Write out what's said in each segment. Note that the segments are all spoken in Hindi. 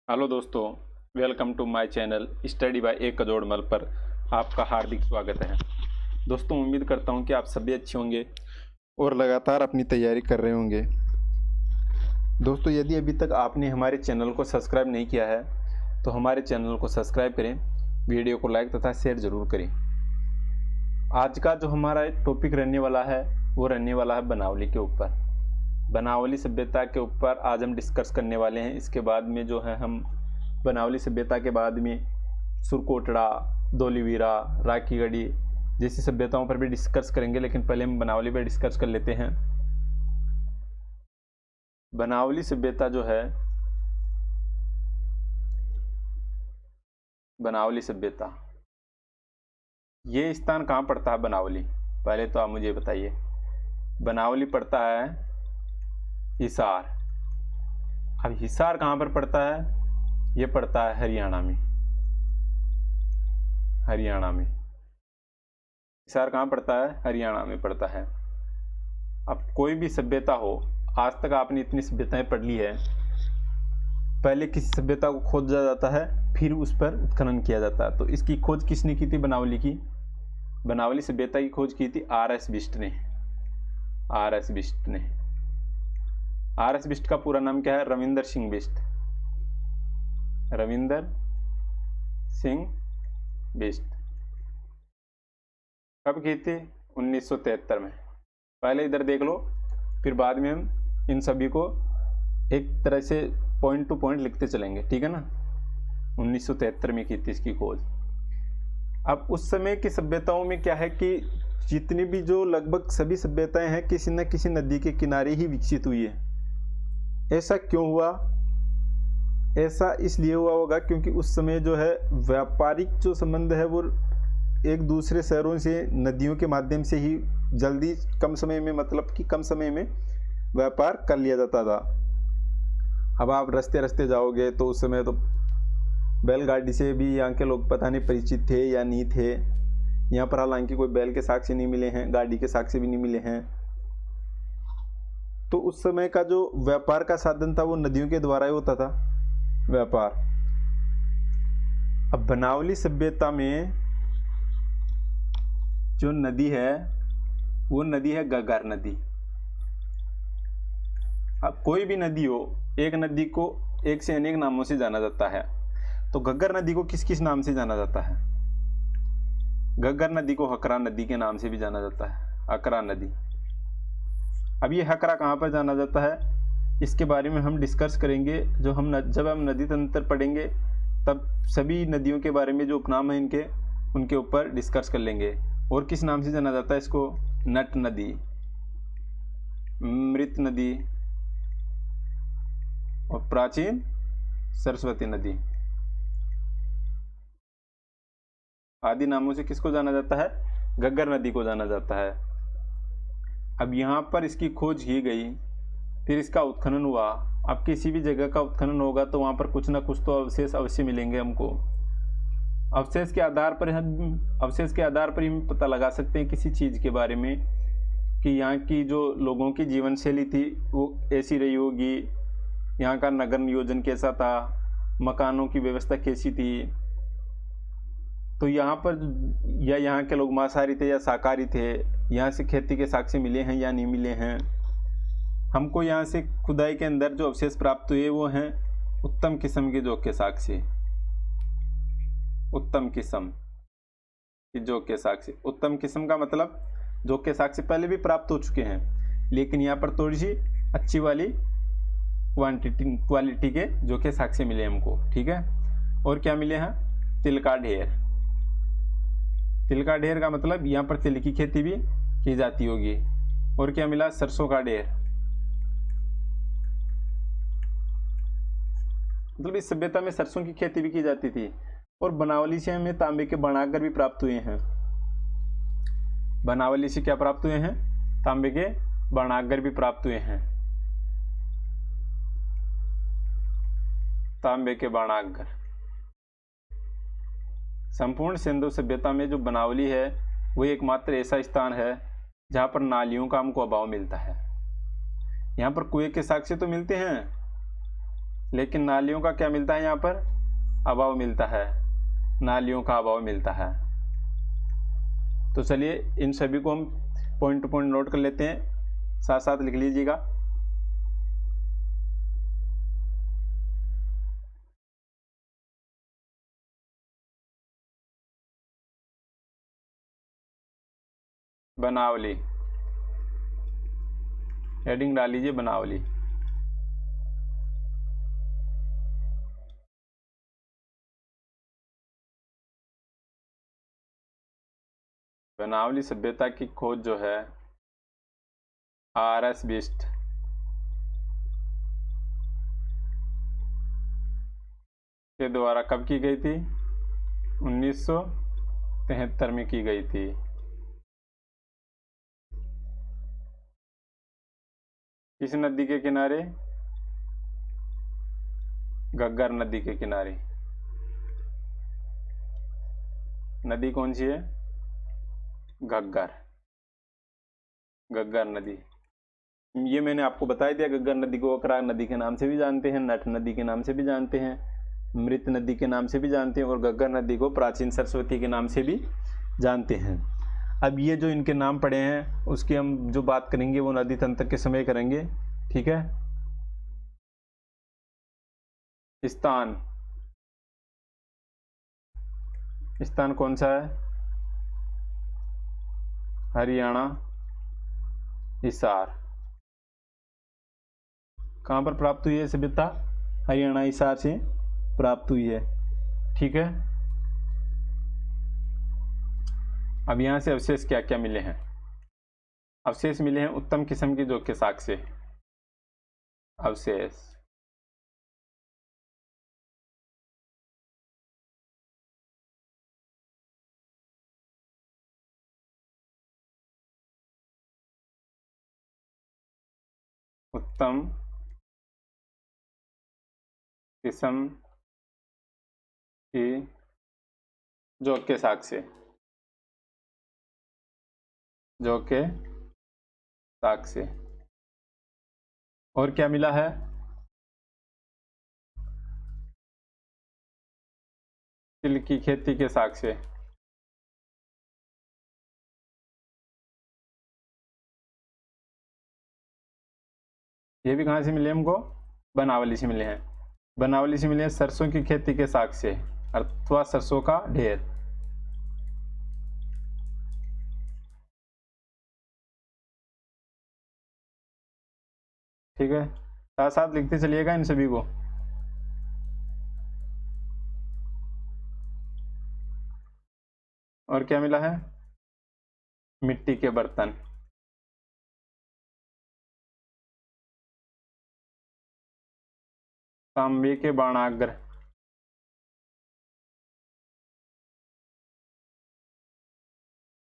हेलो दोस्तों, welcome to my channel study by A Kajodmal पर आपका हार्दिक स्वागत है। दोस्तों, उम्मीद करता हूं कि आप सभी अच्छे होंगे और लगातार अपनी तैयारी कर रहे होंगे। दोस्तों, यदि अभी तक आपने हमारे चैनल को सब्सक्राइब नहीं किया है तो हमारे चैनल को सब्सक्राइब करें, वीडियो को लाइक तथा शेयर ज़रूर करें। आज का जो हमारा टॉपिक रहने वाला है वो रहने वाला है बनावली के ऊपर। बनावली सभ्यता के ऊपर आज हम डिस्कस करने वाले हैं। इसके बाद में जो है हम बनावली सभ्यता के बाद में सुरकोटड़ा, धोलीवीरा, राखीगढ़ी जैसी सभ्यताओं पर भी डिस्कस करेंगे, लेकिन पहले हम बनावली पर डिस्कस कर लेते हैं। बनावली सभ्यता जो है, बनावली सभ्यता ये स्थान कहाँ पड़ता है? बनावली, पहले तो आप मुझे बताइए। बनावली पड़ता है हिसार। अब हिसार कहाँ पर पड़ता है? ये पड़ता है हरियाणा में। हरियाणा में हिसार कहाँ पड़ता है? हरियाणा में पड़ता है। अब कोई भी सभ्यता हो, आज तक आपने इतनी सभ्यताएं पढ़ ली है। पहले किसी सभ्यता को खोजा जाता है, फिर उस पर उत्खनन किया जाता है। तो इसकी खोज किसने की थी? बनावली की। बनावली सभ्यता की खोज की थी R.S. बिष्ट ने। R.S. बिष्ट ने। R.S. बिष्ट का पूरा नाम क्या है? रविंदर सिंह बिष्ट। रविंदर सिंह बिष्ट। कब की थी? 1973 में। पहले इधर देख लो, फिर बाद में हम इन सभी को एक तरह से पॉइंट टू पॉइंट लिखते चलेंगे, ठीक है ना। 1973 में की थी इसकी खोज। अब उस समय की सभ्यताओं में क्या है कि जितनी भी जो लगभग सभी सभ्यताएं हैं, किसी न किसी नदी के किनारे ही विकसित हुई है। ऐसा क्यों हुआ? ऐसा इसलिए हुआ होगा क्योंकि उस समय जो है व्यापारिक जो संबंध है वो एक दूसरे शहरों से नदियों के माध्यम से ही जल्दी कम समय में, मतलब कि कम समय में व्यापार कर लिया जाता था। अब आप रास्ते रास्ते जाओगे तो उस समय तो बैलगाड़ी से भी यहाँ के लोग पता नहीं परिचित थे या नहीं थे। यहाँ पर हालांकि कोई बैल के साक्ष्य नहीं मिले हैं, गाड़ी के साक्ष्य भी नहीं मिले हैं। तो उस समय का जो व्यापार का साधन था वो नदियों के द्वारा ही होता था व्यापार। अब बनावली सभ्यता में जो नदी है वो नदी है घग्गर नदी। अब कोई भी नदी हो, एक नदी को एक से अनेक नामों से जाना जाता है। तो घग्गर नदी को किस किस नाम से जाना जाता है? घग्गर नदी को हकरा नदी के नाम से भी जाना जाता है, हकरा नदी। अब ये हकरा कहाँ पर जाना जाता है, इसके बारे में हम डिस्कस करेंगे। जब हम नदी तंत्र पढ़ेंगे तब सभी नदियों के बारे में जो उपनाम है इनके, उनके ऊपर डिस्कस कर लेंगे। और किस नाम से जाना जाता है इसको? नट नदी, मृत नदी और प्राचीन सरस्वती नदी आदि नामों से किसको जाना जाता है? घग्गर नदी को जाना जाता है। अब यहाँ पर इसकी खोज की गई, फिर इसका उत्खनन हुआ। अब किसी भी जगह का उत्खनन होगा तो वहाँ पर कुछ ना कुछ तो अवशेष अवश्य मिलेंगे हमको। अवशेष के आधार पर ही हम पता लगा सकते हैं किसी चीज़ के बारे में कि यहाँ की जो लोगों की जीवन शैली थी वो ऐसी रही होगी, यहाँ का नगर नियोजन कैसा था, मकानों की व्यवस्था कैसी थी। तो यहाँ पर या यहाँ के लोग मांसाहारी थे या शाकाहारी थे, यहाँ से खेती के साक्ष्य मिले हैं या नहीं मिले हैं। हमको यहाँ से खुदाई के अंदर जो अवशेष प्राप्त हुए वो हैं उत्तम किस्म के जोक के साक्ष्य। उत्तम किस्म की जोक के साक्ष्य। उत्तम किस्म का मतलब जोक के साक्ष्य पहले भी प्राप्त हो चुके हैं, लेकिन यहाँ पर थोड़ी सी अच्छी वाली क्वालिटी के जोक के साक्ष्य मिले हमको, ठीक है। और क्या मिले हैं? तिल का ढेर। तिल का ढेर का मतलब यहाँ पर तिल की खेती भी की जाती होगी। और क्या मिला? सरसों का ढेर। मतलब इस सभ्यता में सरसों की खेती भी की जाती थी। और बनावली से हमें तांबे के बर्णागर भी प्राप्त हुए हैं। बनावली से क्या प्राप्त हुए हैं? तांबे के बर्णागर भी प्राप्त हुए हैं। तांबे के बर्णागर। संपूर्ण सिंधु सभ्यता में जो बनावली है वो एकमात्र ऐसा स्थान है जहाँ पर नालियों का हमको अभाव मिलता है। यहाँ पर कुएं के साक्ष्य तो मिलते हैं, लेकिन नालियों का क्या मिलता है यहाँ पर, अभाव मिलता है, नालियों का अभाव मिलता है। तो चलिए इन सभी को हम पॉइंट टू पॉइंट नोट कर लेते हैं, साथ साथ लिख लीजिएगा। बनावली, हेडिंग डाल लीजिए बनावली। बनावली सभ्यता की खोज जो है RS बिस्ट के द्वारा कब की गई थी, 1973 में की गई थी। किस नदी के किनारे, घग्गर नदी के किनारे। नदी कौन सी है, घग्गर, घग्गर नदी। ये मैंने आपको बता दिया, घग्गर नदी को अकरार नदी के नाम से भी जानते हैं, नट नदी के नाम से भी जानते हैं, मृत नदी के नाम से भी जानते हैं, और घग्गर नदी को प्राचीन सरस्वती के नाम से भी जानते हैं। अब ये जो इनके नाम पड़े हैं उसकी हम जो बात करेंगे वो नदी तंत्र के समय करेंगे, ठीक है। स्थान, स्थान कौन सा है, हरियाणा हिसार। कहाँ पर प्राप्त हुई है सभ्यता, हरियाणा हिसार से प्राप्त हुई है, ठीक है। अब यहाँ से अवशेष क्या क्या मिले हैं, अवशेष मिले हैं उत्तम किस्म की जोत के साक्ष्य, अवशेष। उत्तम किस्म की जोत के साक्ष्य, जो के साक्ष्य। और क्या मिला है, तिल की खेती के साक्ष्य, ये भी कहाँ से मिले हमको, बनावली से मिले हैं। बनावली से मिले हैं सरसों की खेती के साक्ष्य अथवा सरसों का ढेर। ठीक है, साथ साथ लिखते चलिएगा इन सभी को। और क्या मिला है, मिट्टी के बर्तन, तांबे के बाणाग्र,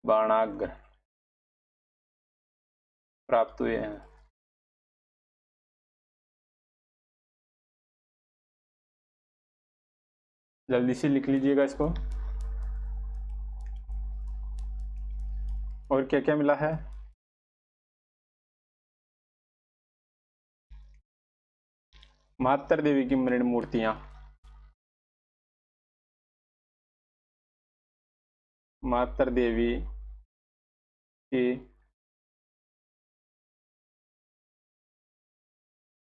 बाणाग्र प्राप्त हुए हैं। जल्दी से लिख लीजिएगा इसको। और क्या क्या मिला है, मातर देवी की मृण मूर्तियां, मातर देवी की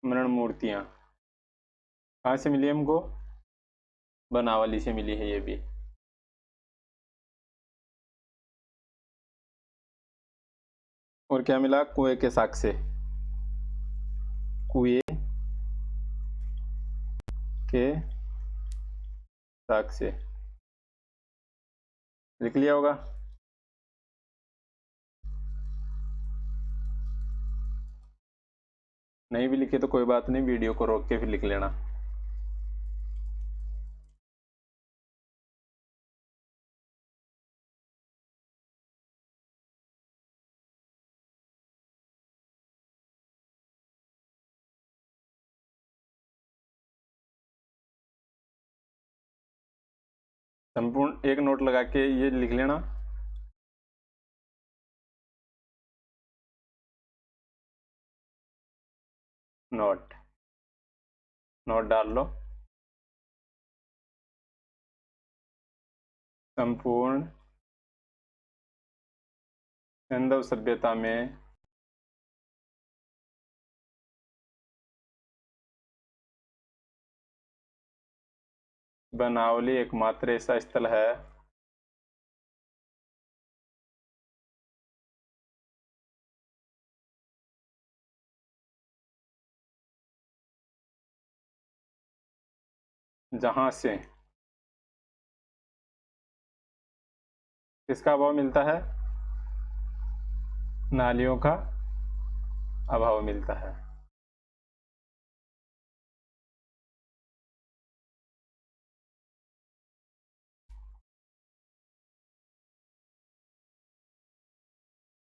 मृण मूर्तियां कहाँ से मिली हमको, बनावली से मिली है ये भी। और क्या मिला, कुएं के साक्ष्य, कुएं के साक्ष्य लिख लिया होगा। नहीं भी लिखे तो कोई बात नहीं, वीडियो को रोक के फिर लिख लेना। संपूर्ण एक नोट लगा के ये लिख लेना। नोट नोट डाल लो। संपूर्ण सिंधु सभ्यता में बनावली एकमात्र ऐसा स्थल है जहां से किसका अभाव मिलता है? नालियों का अभाव मिलता है।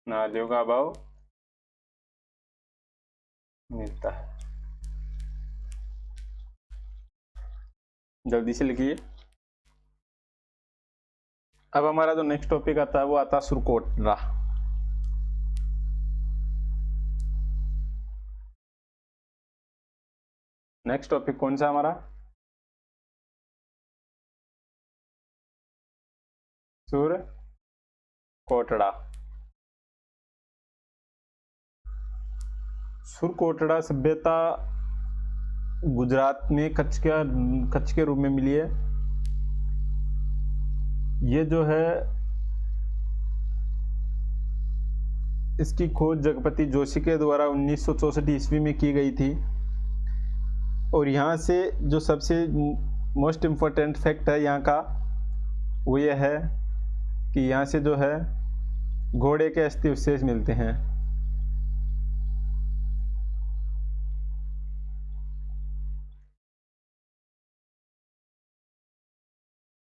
नालियों का अभाव मिलता है। जल्दी से लिखिए। अब हमारा जो नेक्स्ट टॉपिक आता है वो आता है सुरकोटरा। नेक्स्ट टॉपिक कौन सा हमारा? सुरकोटड़ा। सुरकोटड़ा सभ्यता गुजरात में कच्छ के रूप में मिली है। ये जो है इसकी खोज जगपति जोशी के द्वारा 1964 ईस्वी में की गई थी। और यहाँ से जो सबसे मोस्ट इम्पोर्टेंट फैक्ट है यहाँ का वो ये है कि यहाँ से जो है घोड़े के अस्थि अवशेष मिलते हैं।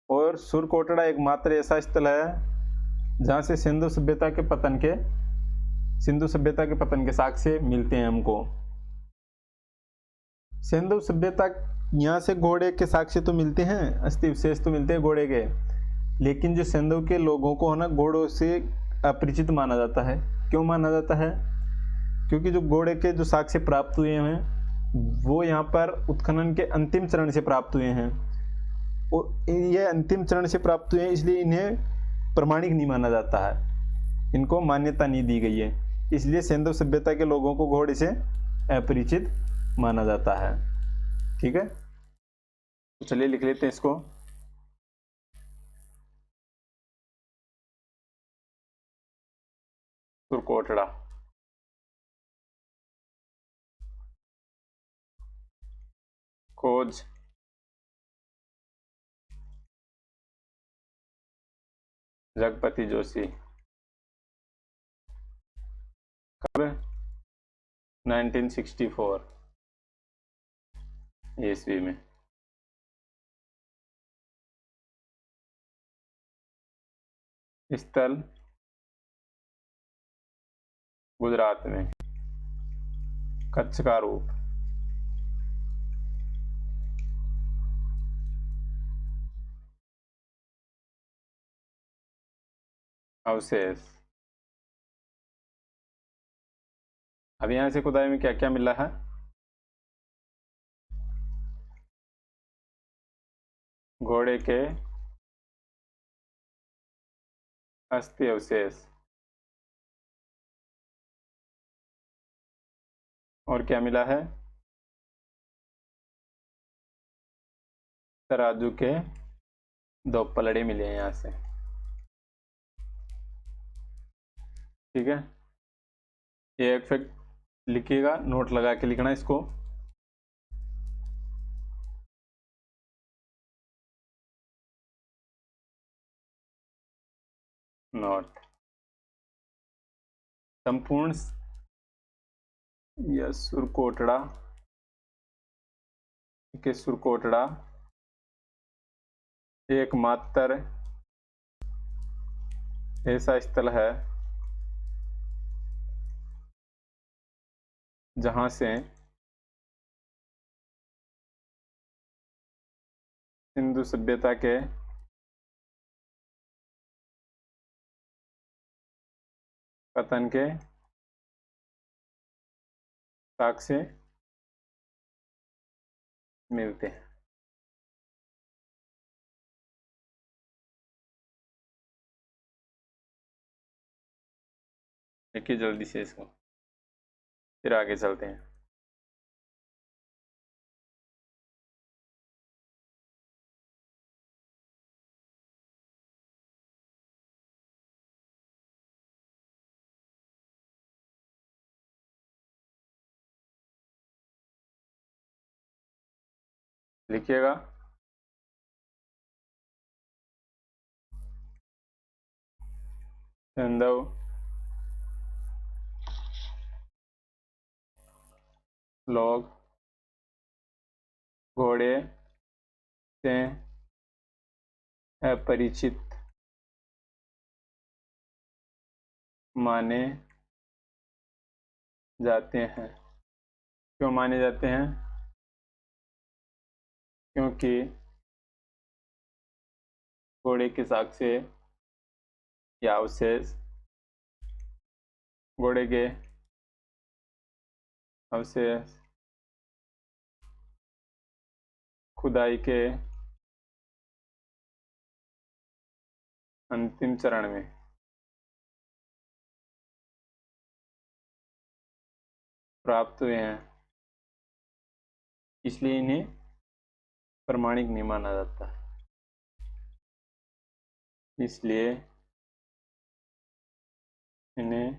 और सुरकोटड़ा एकमात्र ऐसा स्थल है जहाँ से सिंधु सभ्यता के पतन के साक्ष्य मिलते हैं हमको। सिंधु सभ्यता यहाँ से घोड़े के साक्ष्य तो मिलते हैं, अस्थि अवशेष तो मिलते हैं घोड़े के, लेकिन जो सिंधु के लोगों को है ना घोड़ों से अपरिचित माना जाता है। क्यों माना जाता है? क्योंकि जो घोड़े के जो साक्ष्य प्राप्त हुए हैं वो यहाँ पर उत्खनन के अंतिम चरण से प्राप्त हुए हैं। और ये अंतिम चरण से प्राप्त हुए हैं इसलिए इन्हें प्रमाणिक नहीं माना जाता है, इनको मान्यता नहीं दी गई है। इसलिए सिंधु सभ्यता के लोगों को घोड़े से अपरिचित माना जाता है। ठीक है, तो चलिए लिख लेते हैं इसको। सुरकोटड़ा। खोज जगपति जोशी। कब? 1964 ईस्वी में। स्थल गुजरात में। कच्छ का रूप अवशेष। अब यहां से खुदाई में क्या क्या मिला है? घोड़े के अस्थि अवशेष। और क्या मिला है? तराजू के 2 पलड़े मिले हैं यहां से। ठीक है, ये एक फैक्ट लिखिएगा, नोट लगा के लिखना इसको। नोट। संपूर्ण या सुरकोटड़ा के सुरकोटड़ा एकमात्र ऐसा स्थल है जहां से सिंधु सभ्यता के पतन के साक्ष्य मिलते हैं। देखिए जल्दी से इसको, फिर आगे चलते हैं। लिखिएगा। संदव लोग घोड़े से अपरिचित माने जाते हैं। क्यों माने जाते हैं? क्योंकि घोड़े के साक्ष्य या अवशेष, घोड़े के अवशेष खुदाई के अंतिम चरण में प्राप्त हुए हैं, इसलिए इन्हें प्रमाणिक नहीं माना जाता। इसलिए इन्हें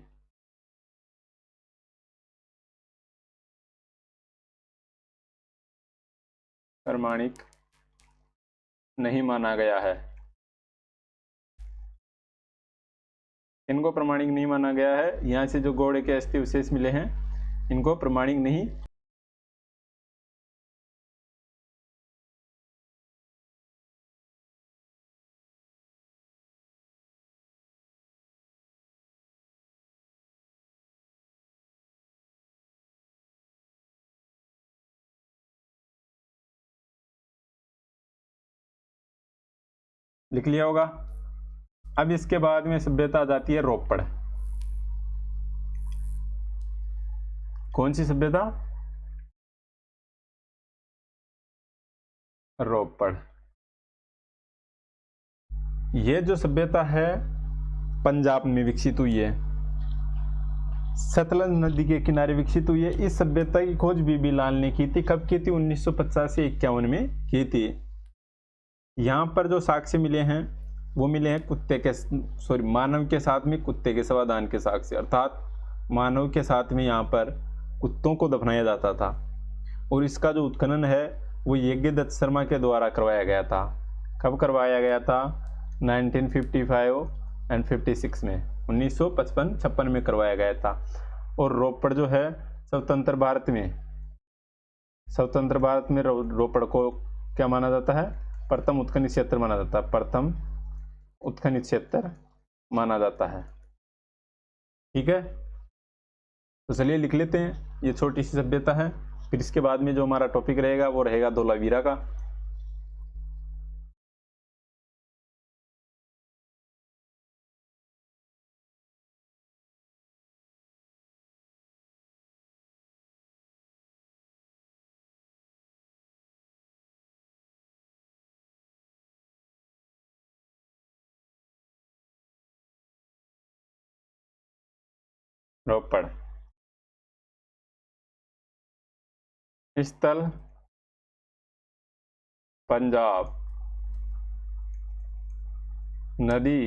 प्रमाणिक नहीं माना गया है। इनको प्रमाणिक नहीं माना गया है। यहाँ से जो घोड़े के अस्थि विशेष मिले हैं, इनको प्रमाणिक नहीं लिख लिया होगा। अब इसके बाद में सभ्यता आ जाती है रोपड़। कौन सी सभ्यता? रोपड़। ये जो सभ्यता है पंजाब में विकसित हुई है, सतलज नदी के किनारे विकसित हुई है। इस सभ्यता की खोज बीबी लाल ने की थी। कब की थी? 1950 से 51 में की थी। यहाँ पर जो साक्ष्य मिले हैं वो मिले हैं कुत्ते के, सॉरी, मानव के साथ में कुत्ते के समाधान के साक्ष्य, अर्थात मानव के साथ में यहाँ पर कुत्तों को दफनाया जाता था। और इसका जो उत्खनन है वो यज्ञदत्त शर्मा के द्वारा करवाया गया था। कब करवाया गया था? 1955 एंड 56 में, 1955-56 में करवाया गया था। और रोपड़ जो है स्वतंत्र भारत में रोपड़ को क्या माना जाता है? प्रथम उत्खनित क्षेत्र माना जाता है। प्रथम उत्खनित क्षेत्र माना जाता है। ठीक है, तो चलिए लिख लेते हैं। ये छोटी सी सभ्यता है। फिर इसके बाद में जो हमारा टॉपिक रहेगा वो रहेगा धोलावीरा का। रोपड़ स्थल पंजाब, नदी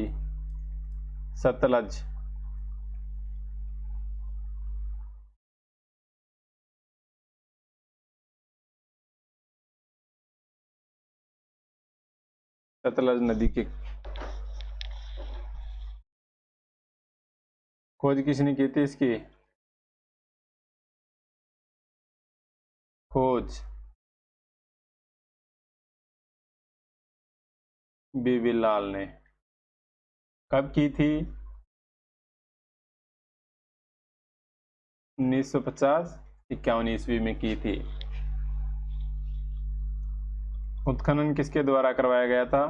सतलज, सतलज नदी की खोज किसने की थी? इसकी खोज बीबी लाल ने कब की थी? 1950-51 ईस्वी में की थी। उत्खनन किसके द्वारा करवाया गया था?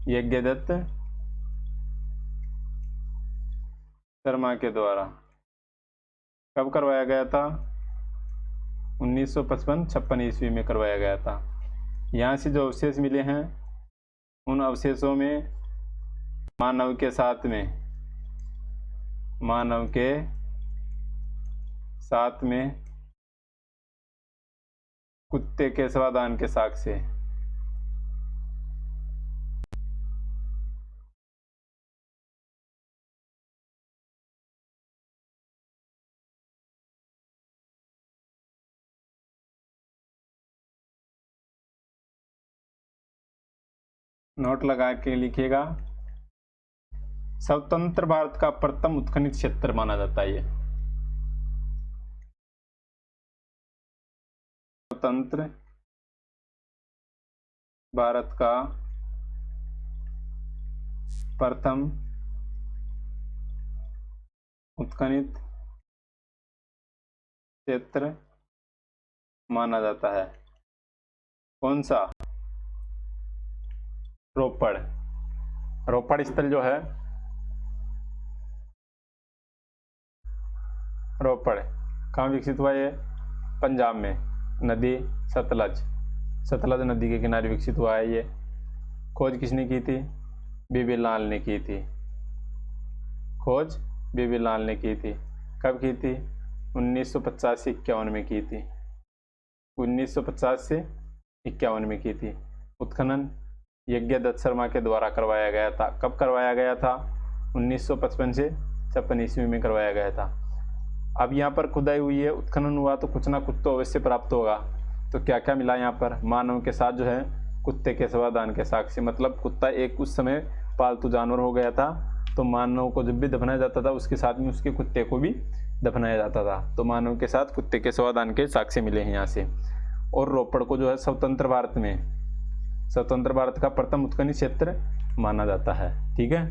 यज्ञदत्त शर्मा के द्वारा। कब करवाया गया था? 1955-56 ईस्वी में करवाया गया था। यहाँ से जो अवशेष मिले हैं उन अवशेषों में मानव के साथ में कुत्ते के स्वादान के साक्ष्य। नोट लगा के लिखिएगा। स्वतंत्र भारत का प्रथम उत्खनित क्षेत्र माना जाता है ये। स्वतंत्र भारत का प्रथम उत्खनित क्षेत्र माना जाता है। कौन सा? रोपड़। रोपड़ स्थल जो है, रोपड़ कहाँ विकसित हुआ? ये पंजाब में, नदी सतलज नदी के किनारे विकसित हुआ है ये। खोज किसने की थी? बीबी लाल ने की थी। खोज बीबी लाल ने की थी। कब की थी? 1950 से 51 में की थी। 1950 से 51 में की थी। उत्खनन यज्ञदत्त शर्मा के द्वारा करवाया गया था। कब करवाया गया था? 1955 से 56 ईस्वी में करवाया गया था। अब यहाँ पर खुदाई हुई है, उत्खनन हुआ, तो कुछ ना कुछ तो अवश्य प्राप्त होगा। तो क्या क्या मिला यहाँ पर? मानव के साथ जो है कुत्ते के स्वादान के साक्ष्य, मतलब कुत्ता एक उस समय पालतू जानवर हो गया था, तो मानव को जब भी दफनाया जाता था उसके साथ में उसके कुत्ते को भी दफनाया जाता था। तो मानव के साथ कुत्ते के स्वादान के साक्ष्य मिले हैं यहाँ से। और रोपड़ को जो है स्वतंत्र भारत का प्रथम उत्खनित क्षेत्र माना जाता है। ठीक है,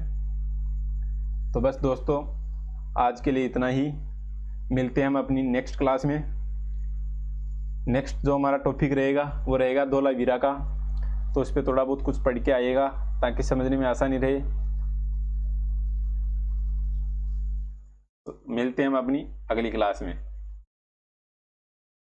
तो बस दोस्तों आज के लिए इतना ही। मिलते हैं हम अपनी नेक्स्ट क्लास में। नेक्स्ट जो हमारा टॉपिक रहेगा वो रहेगा धोलावीरा का, तो उस पर थोड़ा बहुत कुछ पढ़ के आइएगा ताकि समझने में आसानी रहे। तो मिलते हैं हम अपनी अगली क्लास में।